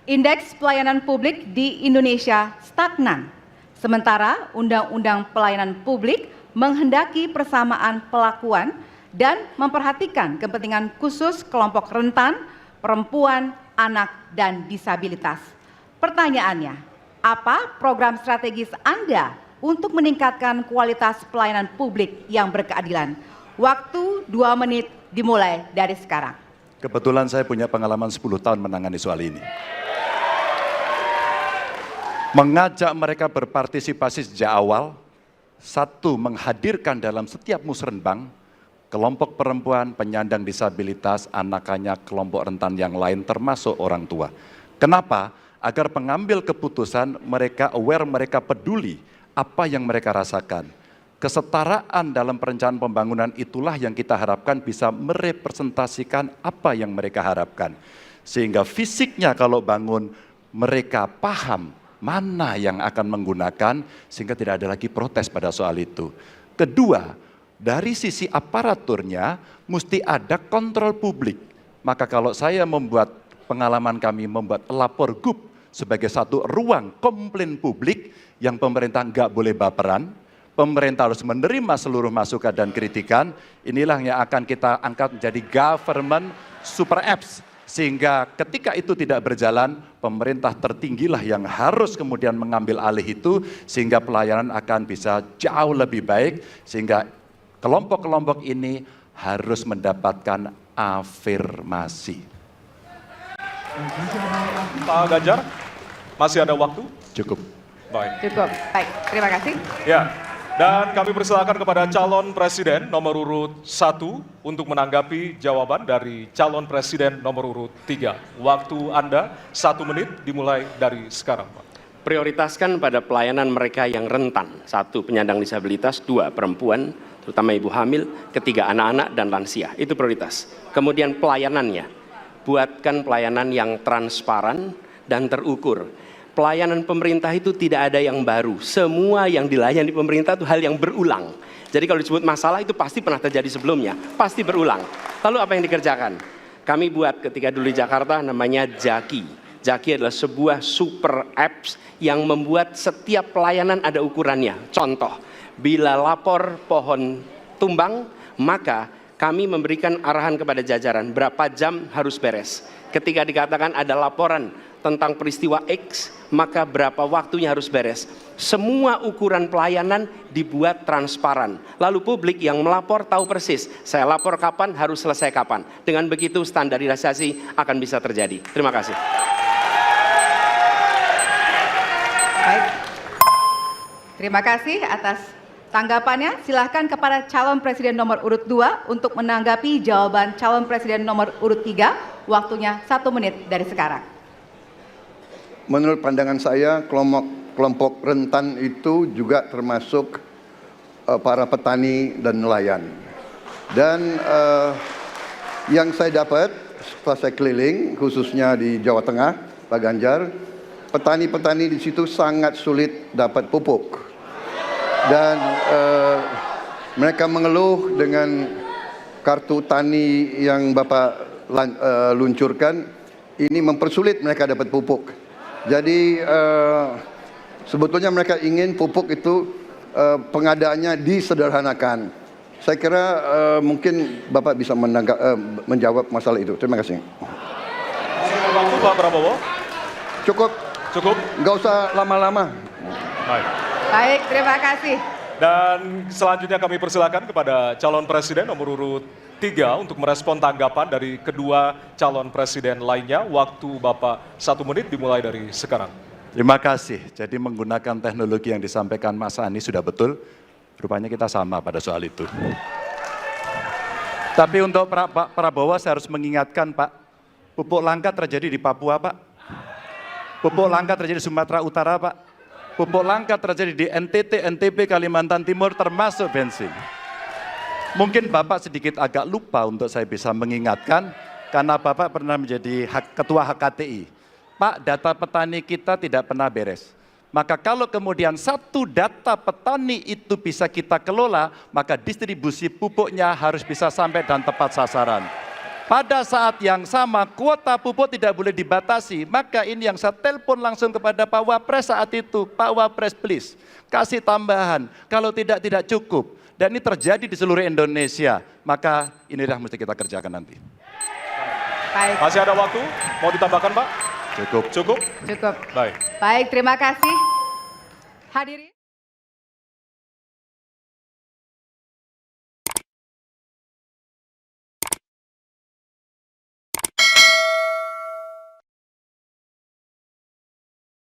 Indeks pelayanan publik di Indonesia stagnan, sementara Undang-Undang Pelayanan Publik menghendaki persamaan perlakuan dan memperhatikan kepentingan khusus kelompok rentan, perempuan, anak, dan disabilitas. Pertanyaannya, apa program strategis Anda untuk meningkatkan kualitas pelayanan publik yang berkeadilan? Waktu 2 menit dimulai dari sekarang. Kebetulan saya punya pengalaman 10 tahun menangani soal ini. Mengajak mereka berpartisipasi sejak awal, satu, menghadirkan dalam setiap musrenbang kelompok perempuan, penyandang disabilitas, anak-anak, kelompok rentan yang lain termasuk orang tua. Kenapa? Agar pengambil keputusan mereka aware, mereka peduli apa yang mereka rasakan. Kesetaraan dalam perencanaan pembangunan itulah yang kita harapkan bisa merepresentasikan apa yang mereka harapkan. Sehingga fisiknya kalau bangun mereka paham mana yang akan menggunakan sehingga tidak ada lagi protes pada soal itu. Kedua, dari sisi aparaturnya mesti ada kontrol publik. Maka kalau saya membuat pengalaman kami membuat lapor GUP sebagai satu ruang komplain publik yang pemerintah nggak boleh baperan, pemerintah harus menerima seluruh masukan dan kritikan, inilah yang akan kita angkat menjadi government super apps. Sehingga ketika itu tidak berjalan, pemerintah tertinggilah yang harus kemudian mengambil alih itu, sehingga pelayanan akan bisa jauh lebih baik, sehingga kelompok-kelompok ini harus mendapatkan afirmasi. Pak Ganjar, masih ada waktu? Cukup. Baik. Cukup, baik, terima kasih. Ya, dan kami persilakan kepada calon presiden nomor urut 1 untuk menanggapi jawaban dari calon presiden nomor urut 3. Waktu Anda 1 menit dimulai dari sekarang, Pak. Prioritaskan pada pelayanan mereka yang rentan. 1, penyandang disabilitas. 2, perempuan, terutama ibu hamil. 3, anak-anak dan lansia. Itu prioritas. Kemudian pelayanannya. Buatkan pelayanan yang transparan dan terukur. Pelayanan pemerintah itu tidak ada yang baru. Semua yang dilayani pemerintah itu hal yang berulang. Jadi kalau disebut masalah itu pasti pernah terjadi sebelumnya. Pasti berulang. Lalu apa yang dikerjakan? Kami buat ketika dulu di Jakarta namanya Jaki. Jaki adalah sebuah super apps yang membuat setiap pelayanan ada ukurannya. Contoh, bila lapor pohon tumbang, maka kami memberikan arahan kepada jajaran berapa jam harus beres. Ketika dikatakan ada laporan tentang peristiwa X, maka berapa waktunya harus beres. Semua ukuran pelayanan dibuat transparan. Lalu publik yang melapor tahu persis, saya lapor kapan, harus selesai kapan. Dengan begitu standarisasi akan bisa terjadi. Terima kasih. Baik. Terima kasih atas tanggapannya. Silahkan kepada calon presiden nomor urut 2 untuk menanggapi jawaban calon presiden nomor urut 3. Waktunya 1 menit dari sekarang. Menurut pandangan saya, kelompok rentan itu juga termasuk para petani dan nelayan. Dan yang saya dapat setelah saya keliling, khususnya di Jawa Tengah, Pak Ganjar, petani-petani di situ sangat sulit dapat pupuk. Dan mereka mengeluh dengan kartu tani yang Bapak luncurkan, ini mempersulit mereka dapat pupuk. Jadi sebetulnya mereka ingin pupuk itu pengadaannya disederhanakan. Saya kira mungkin Bapak bisa menjawab masalah itu. Terima kasih. Waktu Pak Prabowo. Cukup. Cukup. Nggak usah lama-lama. Baik. Baik, terima kasih. Dan selanjutnya kami persilakan kepada calon presiden nomor urut 3 untuk merespon tanggapan dari kedua calon presiden lainnya. Waktu Bapak 1 menit dimulai dari sekarang. Terima kasih. Jadi menggunakan teknologi yang disampaikan Mas Anies sudah betul. Rupanya kita sama pada soal itu. Tapi untuk Pak Prabowo saya harus mengingatkan Pak, pupuk langka terjadi di Papua Pak. Pupuk langka terjadi di Sumatera Utara Pak. Pupuk langka terjadi di NTT, NTB, Kalimantan Timur termasuk bensin. Mungkin Bapak sedikit agak lupa untuk saya bisa mengingatkan, karena Bapak pernah menjadi ketua HKTI. Pak, data petani kita tidak pernah beres. Maka kalau kemudian satu data petani itu bisa kita kelola, maka distribusi pupuknya harus bisa sampai dan tepat sasaran. pada saat yang sama kuota pupuk tidak boleh dibatasi. Maka ini yang saya telepon langsung kepada Pak Wapres saat itu, Pak Wapres please, kasih tambahan, kalau tidak cukup. Dan ini terjadi di seluruh Indonesia, maka inilah mesti kita kerjakan nanti. Baik, Masih ada waktu? Mau ditambahkan Pak? Cukup. Cukup? cukup. Baik. Baik, terima kasih. Hadirin.